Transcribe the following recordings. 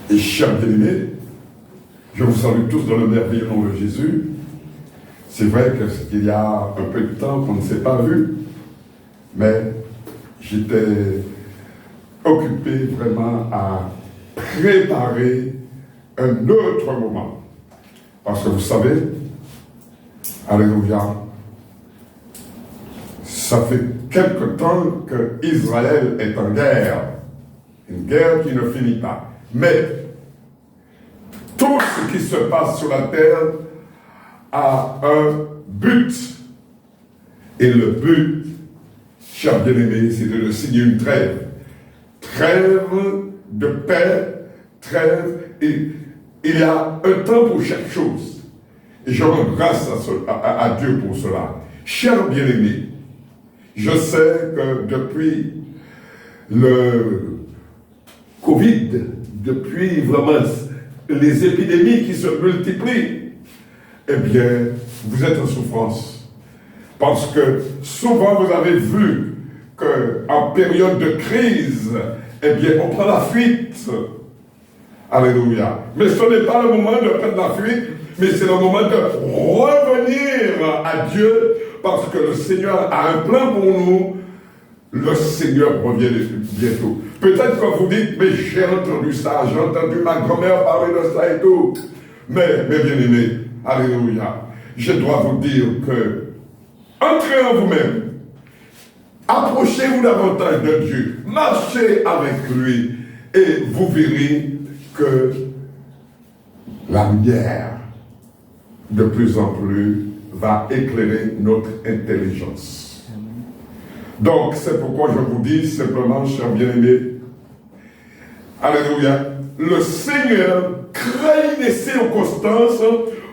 Et chers bien-aimés, je vous salue tous dans le merveilleux nom de Jésus. C'est vrai qu'il y a un peu de temps qu'on ne s'est pas vu, mais j'étais occupé vraiment à préparer un autre moment. Parce que vous savez, alléluia, ça fait quelque temps que Israël est en guerre. Une guerre qui ne finit pas. Mais tout ce qui se passe sur la terre a un but. Et le but, chers bien-aimés, c'est de signer une trêve. Trêve de paix, trêve, et il y a un temps pour chaque chose. Et je rends grâce à Dieu pour cela. Chers bien-aimés, je sais que depuis le Covid, depuis vraiment les épidémies qui se multiplient, eh bien, vous êtes en souffrance. Parce que souvent vous avez vu qu'en période de crise, eh bien, on prend la fuite. Alléluia. Mais ce n'est pas le moment de prendre la fuite, mais c'est le moment de revenir à Dieu, parce que le Seigneur a un plan pour nous. Le Seigneur revient bientôt. Peut-être que vous dites, mais j'ai entendu ça, j'ai entendu ma grand-mère parler de ça et tout. Mais bien-aimés, alléluia, je dois vous dire que, entrez en vous-même, approchez-vous davantage de Dieu, marchez avec lui, et vous verrez que la lumière, de plus en plus, va éclairer notre intelligence. Donc, c'est pourquoi je vous dis simplement, chers bien-aimés, alléluia, le Seigneur crée des circonstances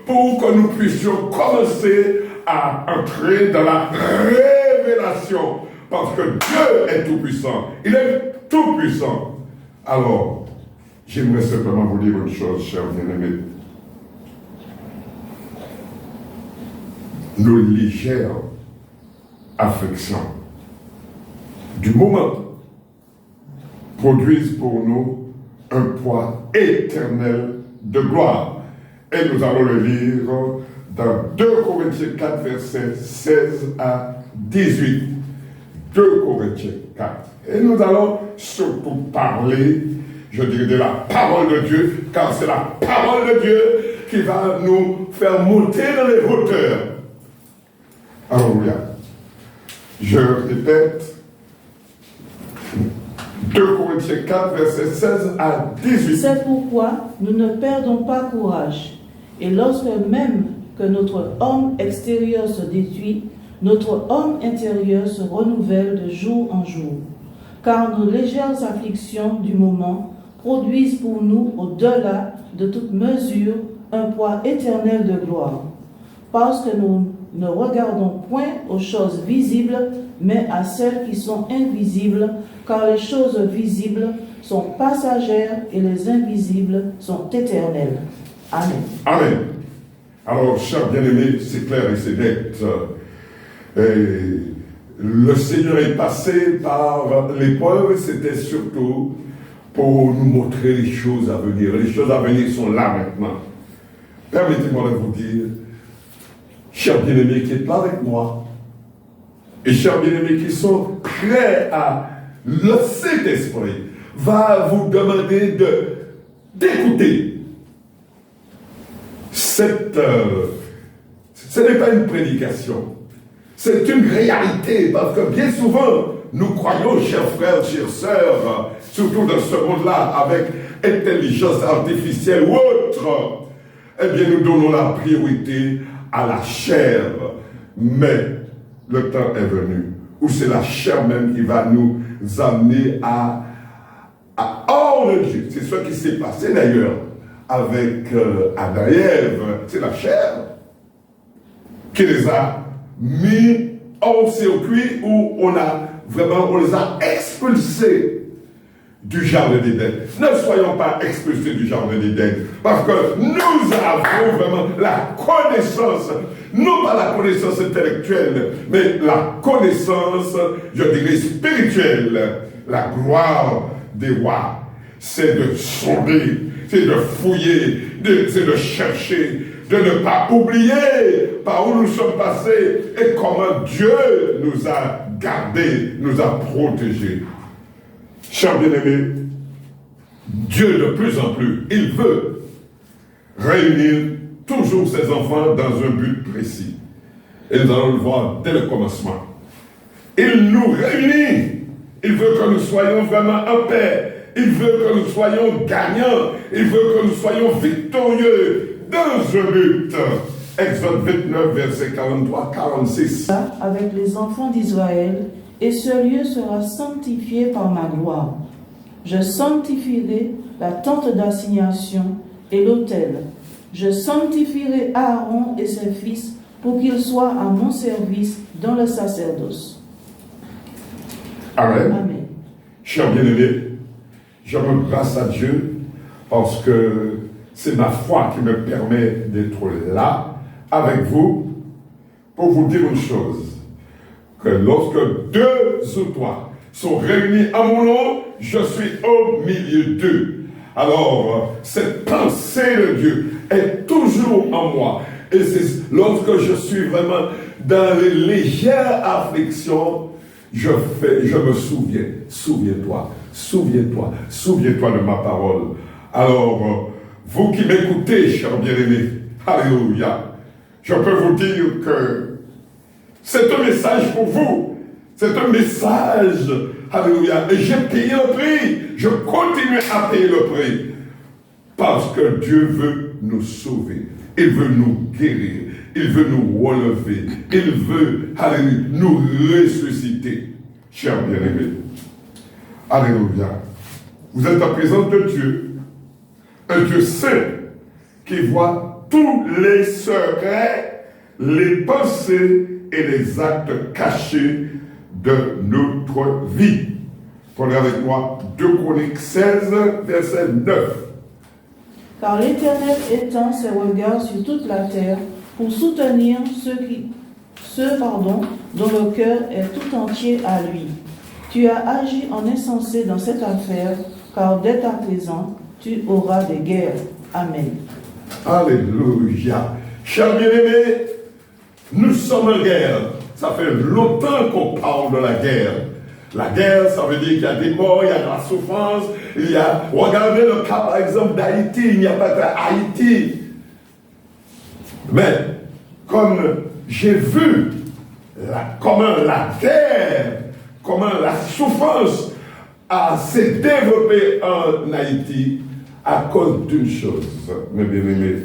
pour que nous puissions commencer à entrer dans la révélation. Parce que Dieu est tout-puissant. Il est tout-puissant. Alors, j'aimerais simplement vous dire une chose, chers bien-aimés. Nos légères afflictions du moment produisent pour nous un poids éternel de gloire. Et nous allons le lire dans 2 Corinthiens 4, versets 16 à 18. 2 Corinthiens 4. Et nous allons surtout parler, je dirais, de la parole de Dieu, car c'est la parole de Dieu qui va nous faire monter dans les hauteurs. Alléluia. Je répète, 2 Corinthiens 4, versets 16 à 18. C'est pourquoi nous ne perdons pas courage. Et lorsque même que notre homme extérieur se détruit, notre homme intérieur se renouvelle de jour en jour. Car nos légères afflictions du moment produisent pour nous, au-delà de toute mesure, un poids éternel de gloire. Parce que nous ne regardons point aux choses visibles, mais à celles qui sont invisibles, car les choses visibles sont passagères et les invisibles sont éternelles. Amen. Amen. Alors, chers bien-aimés, c'est clair et c'est net. Le Seigneur est passé par l'épreuve, c'était surtout pour nous montrer les choses à venir. Les choses à venir sont là maintenant. Permettez-moi de vous dire, chers bien-aimés qui êtes là avec moi, et chers bien-aimés qui sont prêts à le Saint-Esprit, va vous demander d'écouter. Ce n'est pas une prédication, c'est une réalité, parce que bien souvent, nous croyons, chers frères, chères sœurs, surtout dans ce monde-là, avec intelligence artificielle ou autre, eh bien, nous donnons la priorité à la chair. Mais le temps est venu où c'est la chair même qui va nous amener à hors de Dieu. C'est ce qui s'est passé d'ailleurs avec Adam et Ève. C'est la chair qui les a mis hors circuit, où on les a expulsés du jardin d'Éden. Ne soyons pas expulsés du jardin d'Éden, parce que nous avons vraiment la connaissance, non pas la connaissance intellectuelle, mais la connaissance, je dirais, spirituelle. La gloire des rois, c'est de sonder c'est de fouiller, c'est de chercher, de ne pas oublier par où nous sommes passés et comment Dieu nous a gardés, nous a protégés. Chers bien-aimés, Dieu de plus en plus, il veut réunir toujours ses enfants dans un but précis. Et nous allons le voir dès le commencement. Il nous réunit. Il veut que nous soyons vraiment en paix. Il veut que nous soyons gagnants. Il veut que nous soyons victorieux dans un but. Exode 29, verset 43-46. Avec les enfants d'Israël, et ce lieu sera sanctifié par ma gloire. Je sanctifierai la tente d'assignation et l'autel. Je sanctifierai Aaron et ses fils pour qu'ils soient à mon service dans le sacerdoce. Amen. Amen. Chers bien-aimés, je rends grâce à Dieu parce que c'est ma foi qui me permet d'être là avec vous pour vous dire une chose, que lorsque 2 ou 3 sont réunis à mon nom, je suis au milieu d'eux. Alors, cette pensée de Dieu est toujours en moi. Et c'est lorsque je suis vraiment dans les légères afflictions, je me souviens. Souviens-toi de ma parole. Alors, vous qui m'écoutez, chers bien-aimés, alléluia, je peux vous dire que c'est un message pour vous. C'est un message, alléluia. Et j'ai payé le prix. Je continue à payer le prix. Parce que Dieu veut nous sauver. Il veut nous guérir. Il veut nous relever. Il veut, alléluia, nous ressusciter. Chers bien-aimés, alléluia. Vous êtes en présence de Dieu. Un Dieu saint qui voit tous les secrets, les pensées et les actes cachés de notre vie. Prenez avec moi 2 Chroniques 16, verset 9. Car l'Éternel étend ses regards sur toute la terre pour soutenir ceux dont le cœur est tout entier à lui. Tu as agi en insensé dans cette affaire, car dès à présent, tu auras des guerres. Amen. Alléluia. Chers bien-aimés, nous sommes en guerre. Ça fait longtemps qu'on parle de la guerre. La guerre, ça veut dire qu'il y a des morts, il y a de la souffrance, il y a... Regardez le cas, par exemple, d'Haïti, il n'y a pas d'Haïti. Mais, comme j'ai vu comment la guerre, comment la souffrance s'est développée en Haïti à cause d'une chose, mes bien-aimés,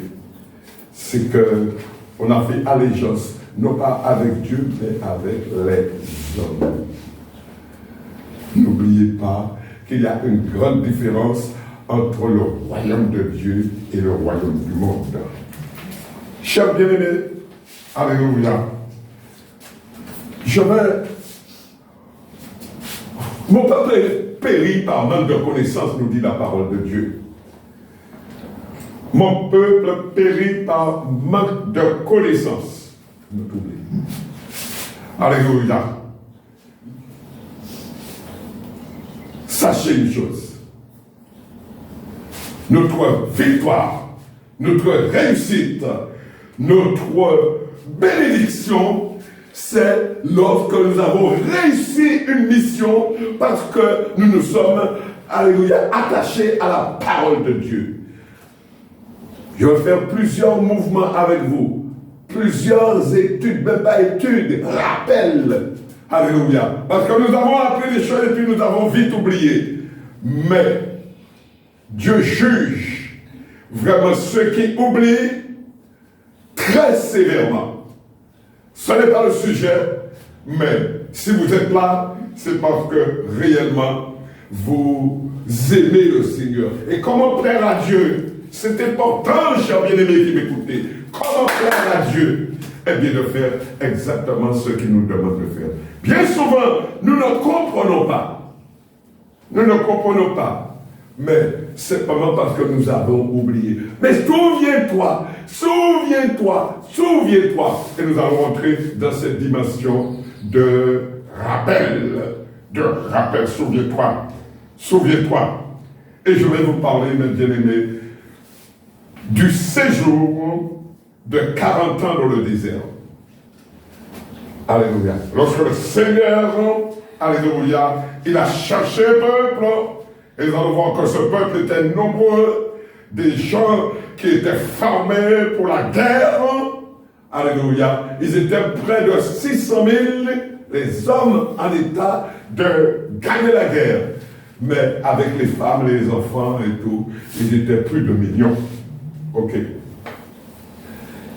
c'est qu'on a fait allégeance, non pas avec Dieu, mais avec les hommes. N'oubliez pas qu'il y a une grande différence entre le royaume de Dieu et le royaume du monde. Chers bien-aimés, alléluia. Mon peuple périt par manque de connaissance, nous dit la parole de Dieu. Mon peuple périt par manque de connaissance. Ne t'oublie. Alléluia. Sachez une chose. Notre victoire, notre réussite, notre bénédiction, c'est lorsque nous avons réussi une mission parce que nous nous sommes, alléluia, attachés à la parole de Dieu. Je vais faire plusieurs mouvements avec vous, plusieurs études, même pas études, rappels. Alléluia. Parce que nous avons appris des choses et puis nous avons vite oublié. Mais Dieu juge vraiment ceux qui oublient très sévèrement. Ce n'est pas le sujet, mais si vous êtes là, c'est parce que réellement vous aimez le Seigneur. Et comment plaire à Dieu? C'est important, chers bien-aimés qui m'écoutez. Comment plaire à Dieu? Eh bien, de faire exactement ce qu'il nous demande de faire. Bien souvent, nous ne comprenons pas. Nous ne comprenons pas. Mais c'est vraiment parce que nous avons oublié. Mais souviens-toi, souviens-toi, souviens-toi. Et nous allons entrer dans cette dimension de rappel. De rappel, souviens-toi. Souviens-toi. Et je vais vous parler, mes bien-aimés, du séjour de 40 ans dans le désert. Alléluia. Lorsque le Seigneur, alléluia, il a cherché un peuple, et nous allons voir que ce peuple était nombreux, des gens qui étaient formés pour la guerre. Alléluia. Ils étaient près de 600 000, les hommes en état de gagner la guerre. Mais avec les femmes, les enfants et tout, ils étaient plus de millions. Ok.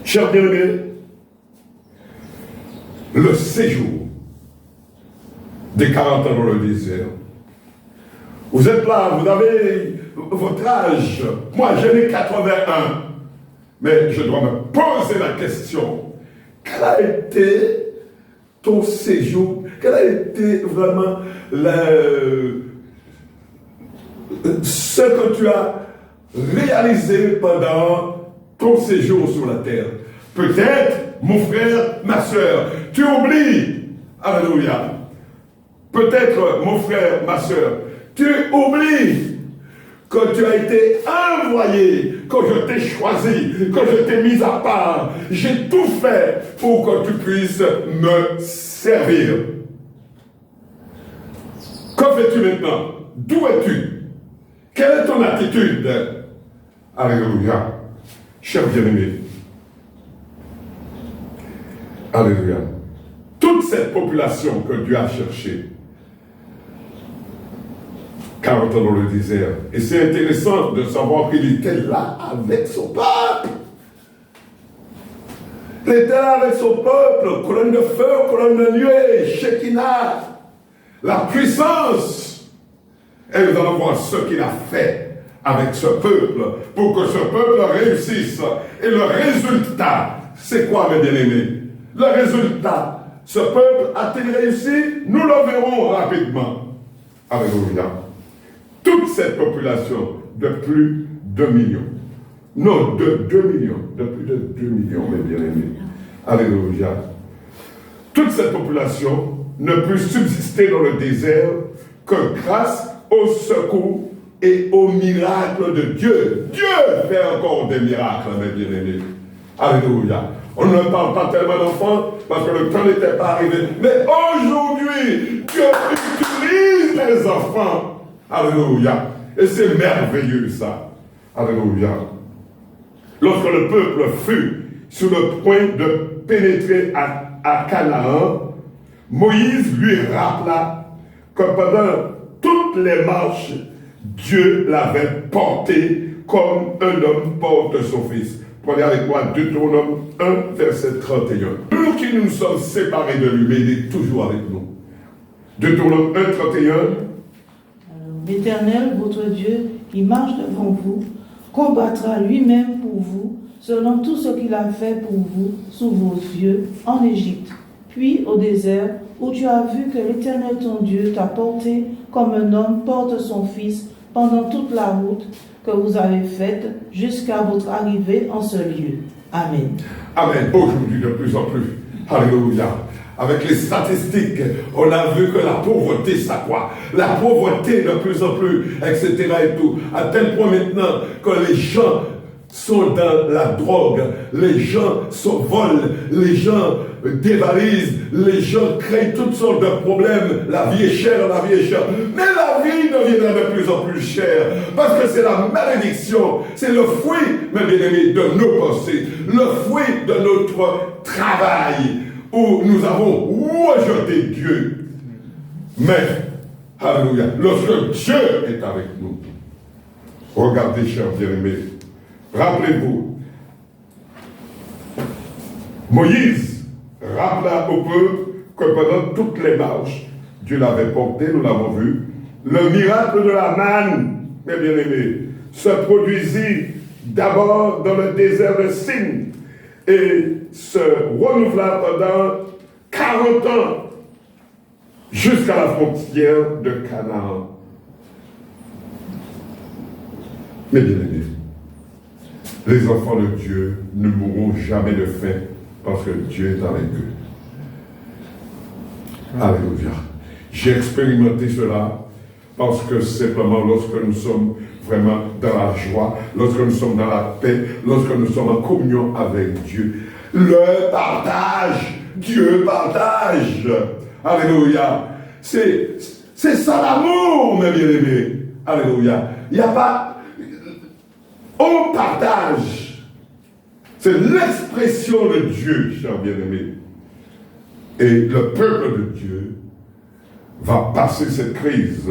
Chers bien-aimés, le séjour des 40 ans dans le désert. Vous êtes là, vous avez votre âge. Moi, j'en ai 81. Mais je dois me poser la question. Quel a été ton séjour? Quel a été vraiment ce que tu as réalisé pendant ton séjour sur la terre? Peut-être, mon frère, ma soeur, tu oublies. Alléluia. Peut-être, mon frère, ma soeur, tu oublies que tu as été envoyé, que je t'ai choisi, que je t'ai mis à part. J'ai tout fait pour que tu puisses me servir. Que fais-tu maintenant? D'où es-tu? Quelle est ton attitude? Alléluia. Cher bien-aimé. Alléluia. Toute cette population que Dieu a cherchée, 40 ans dans le désert. Et c'est intéressant de savoir qu'il était là avec son peuple. Il était là avec son peuple, colonne de feu, colonne de nuée, Shekinah, la puissance. Et nous allons voir ce qu'il a fait avec ce peuple pour que ce peuple réussisse. Et le résultat, c'est quoi, mes bien-aimés? Le résultat, ce peuple a-t-il réussi? Nous le verrons rapidement. Alléluia. Toute cette population de plus de 2 millions. Non, de 2 millions. De plus de 2 millions, mes bien-aimés. Alléluia. Toute cette population ne peut subsister dans le désert que grâce au secours et au miracle de Dieu. Dieu fait encore des miracles, mes bien-aimés. Alléluia. On ne parle pas tellement d'enfants parce que le temps n'était pas arrivé. Mais aujourd'hui, Dieu utilise les enfants. Alléluia. Et c'est merveilleux ça. Alléluia. Lorsque le peuple fut sur le point de pénétrer à Canaan, Moïse lui rappela que pendant toutes les marches, Dieu l'avait porté comme un homme porte son fils. Prenez avec moi Deutéronome 1, verset 31. Nous qui nous sommes séparés de lui, mais il est toujours avec nous. Deutéronome 1, 31. L'Éternel, votre Dieu, qui marche devant vous, combattra lui-même pour vous, selon tout ce qu'il a fait pour vous, sous vos yeux, en Égypte, puis au désert, où tu as vu que l'Éternel ton Dieu t'a porté comme un homme porte son fils pendant toute la route que vous avez faite jusqu'à votre arrivée en ce lieu. Amen. Amen. Aujourd'hui, de plus en plus. Alléluia. Avec les statistiques, on a vu que la pauvreté s'accroît. La pauvreté de plus en plus, etc. et tout. À tel point maintenant que les gens sont dans la drogue, les gens volent, les gens dévalisent, les gens créent toutes sortes de problèmes. La vie est chère, la vie est chère. Mais la vie deviendra de plus en plus chère. Parce que c'est la malédiction, c'est le fruit, mes bien-aimés, de nos pensées, le fruit de notre travail, où nous avons rejeté Dieu. Mais, alléluia, lorsque Dieu est avec nous, regardez, chers bien-aimés, rappelez-vous, Moïse rappela au peuple que pendant toutes les marches, Dieu l'avait porté, nous l'avons vu. Le miracle de la manne, mes bien-aimés, se produisit d'abord dans le désert de Sin et se renouvela pendant 40 ans jusqu'à la frontière de Canaan. Mes bien-aimés, les enfants de Dieu ne mourront jamais de faim parce que Dieu est avec eux. Alléluia. J'ai expérimenté cela parce que simplement lorsque nous sommes vraiment dans la joie, lorsque nous sommes dans la paix, lorsque nous sommes en communion avec Dieu. Le partage, Dieu partage. Alléluia. C'est ça l'amour, mes bien-aimés. Alléluia. Il n'y a pas... On partage. C'est l'expression de Dieu, chers bien-aimés. Et le peuple de Dieu va passer cette crise.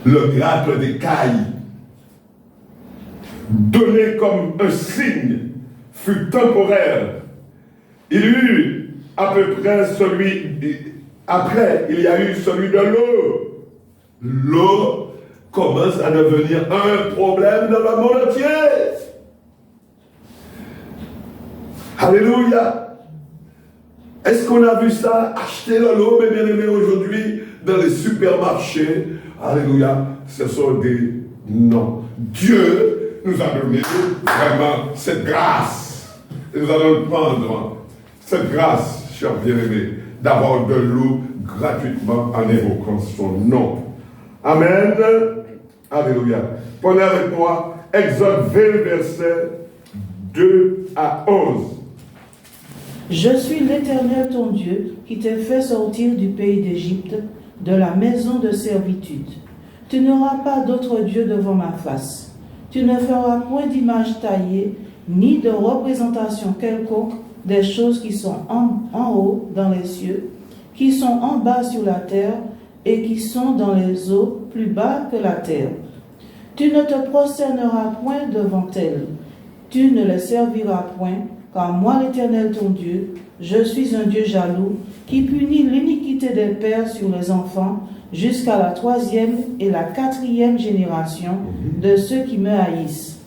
Le miracle des cailles, donné comme un signe, fut temporaire. Il y eut à peu près après, il y a eu celui de l'eau. L'eau commence à devenir un problème dans le monde entier. Alléluia. Est-ce qu'on a vu ça? Acheter de l'eau, mes bien-aimés, aujourd'hui, dans les supermarchés. Alléluia. Ce sont des noms. Dieu nous a donné vraiment cette grâce. Et nous allons prendre cette grâce, chers bien-aimés, d'avoir de l'eau gratuitement en évoquant son nom. Amen. Alléluia. Prenez avec moi Exode 20, versets 2 à 11. Je suis l'Éternel ton Dieu qui t'ai fait sortir du pays d'Égypte, de la maison de servitude. Tu n'auras pas d'autre Dieu devant ma face. Tu ne feras point d'image taillée, ni de représentation quelconque des choses qui sont en haut dans les cieux, qui sont en bas sur la terre, et qui sont dans les eaux plus bas que la terre. Tu ne te prosterneras point devant elles. Tu ne les serviras point, car moi l'Éternel ton Dieu, je suis un Dieu jaloux, qui punit l'iniquité des pères sur les enfants, jusqu'à la 3e et la 4e génération de ceux qui me haïssent,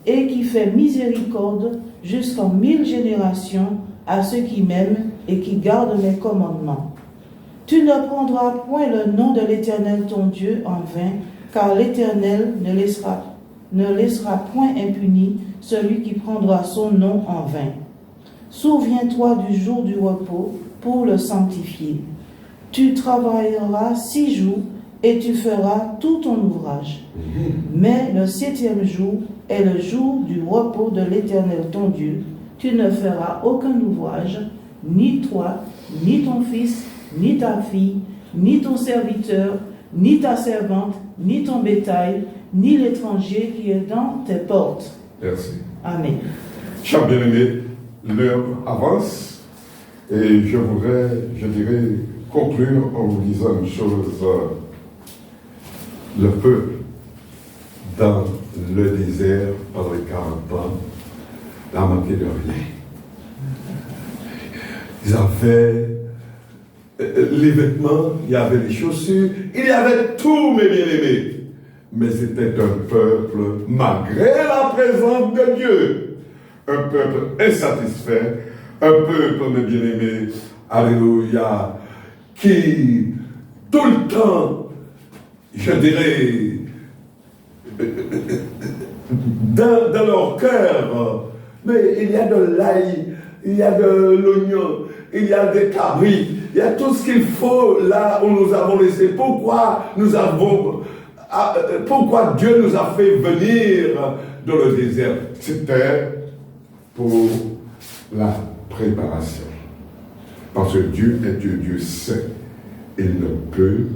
et qui fait miséricorde jusqu'en 1000 générations à ceux qui m'aiment et qui gardent mes commandements. Tu ne prendras point le nom de l'Éternel ton Dieu en vain, car l'Éternel ne laissera point impuni celui qui prendra son nom en vain. Souviens-toi du jour du repos pour le sanctifier. Tu travailleras 6 jours et tu feras tout ton ouvrage. Mais le 7e jour est le jour du repos de l'Éternel ton Dieu. Tu ne feras aucun ouvrage, ni toi, ni ton fils, ni ta fille, ni ton serviteur, ni ta servante, ni ton bétail, ni l'étranger qui est dans tes portes. Merci. Amen. Chers bien-aimés, l'heure avance et je dirais, conclure en vous disant une chose. Le peuple dans le désert pendant 40 ans n'a manqué de rien. Ils avaient les vêtements, il y avait les chaussures, il y avait tout, mes bien-aimés. Mais c'était un peuple, malgré la présence de Dieu, un peuple insatisfait, un peuple, mes bien-aimés, alléluia, qui, tout le temps, je dirais, dans leur cœur, mais il y a de l'ail, il y a de l'oignon, il y a des cabrites, il y a tout ce qu'il faut là où nous avons laissé. Pourquoi Dieu nous a fait venir dans le désert? C'était pour la préparation. Parce que Dieu est Dieu saint. Il ne peut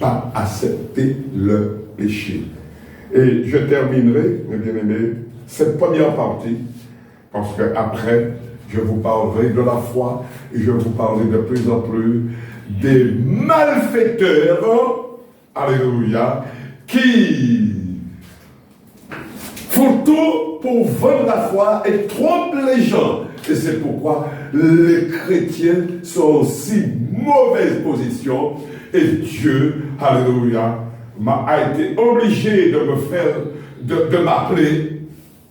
pas accepter le péché. Et je terminerai, mes bien-aimés, cette première partie, parce qu'après, je vous parlerai de la foi et je vous parlerai de plus en plus des malfaiteurs, alléluia, qui font tout pour vendre la foi et trompent les gens. Et c'est pourquoi les chrétiens sont en si mauvaise position. Et Dieu, alléluia, a été obligé de me faire, de m'appeler.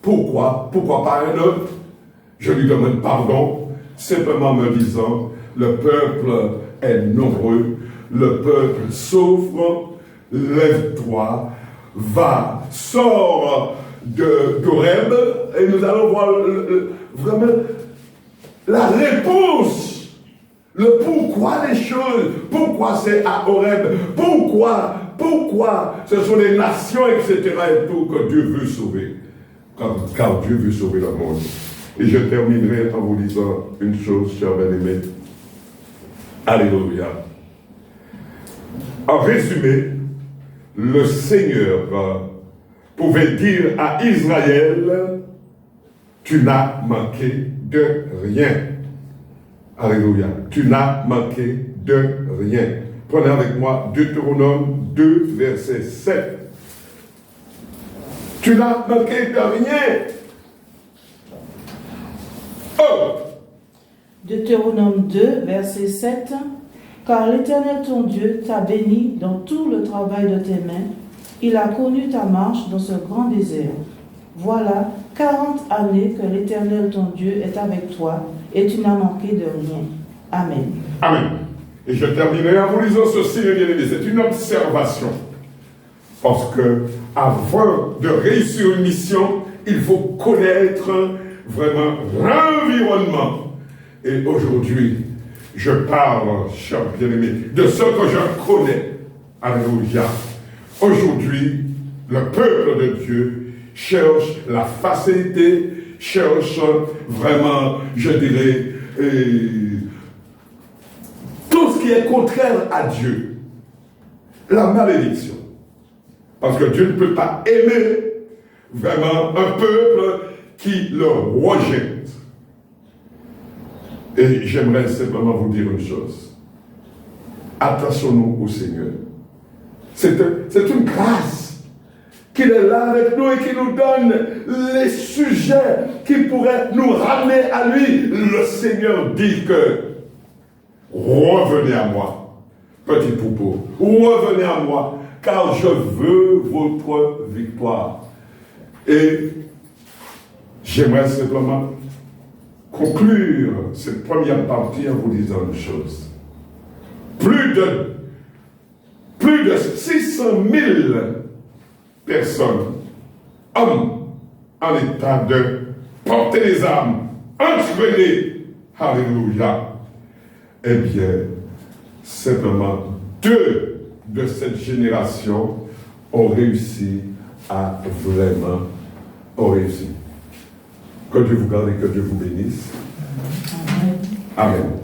Pourquoi? Pourquoi pas un autre? Je lui demande pardon, simplement me disant, le peuple est nombreux, le peuple souffre, lève-toi, va, sors d'Horeb, et nous allons voir vraiment la réponse, le pourquoi des choses, pourquoi c'est à Horeb, pourquoi pourquoi ce sont les nations, etc. et tout, que Dieu veut sauver. Car Dieu veut sauver le monde. Et je terminerai en vous disant une chose, chers bien-aimés. Alléluia. En résumé, le Seigneur pouvait dire à Israël, tu n'as manqué de rien. Alléluia. Tu n'as manqué de rien. Prenez avec moi Deutéronome 2, verset 7. Tu n'as manqué de rien. Oh! Deutéronome 2, verset 7. Car l'Éternel ton Dieu t'a béni dans tout le travail de tes mains. Il a connu ta marche dans ce grand désert. Voilà 40 années que l'Éternel ton Dieu est avec toi et tu n'as manqué de rien. Amen. Amen. Et je terminerai en vous disant ceci, mes bien-aimés, c'est une observation. Parce que avant de réussir une mission, il faut connaître vraiment l'environnement. Et aujourd'hui, je parle, chers bien-aimés, de ce que je connais. Alléluia. Aujourd'hui, le peuple de Dieu cherche la facilité, cherche vraiment, je dirais, tout ce qui est contraire à Dieu. La malédiction. Parce que Dieu ne peut pas aimer vraiment un peuple qui le rejette. Et j'aimerais simplement vous dire une chose. Attachons-nous au Seigneur. C'est une grâce qu'il est là avec nous et qui nous donne les sujets qui pourraient nous ramener à lui. Le Seigneur dit que revenez à moi, petit poupeau, revenez à moi, car je veux votre victoire. Et j'aimerais simplement conclure cette première partie en vous disant une chose. Plus de 600 000 personnes, hommes, en état de porter les armes, entraîner, alléluia. Eh bien, simplement 2 de cette génération ont réussi à vraiment réussir. Que Dieu vous garde et que Dieu vous bénisse. Amen. Amen.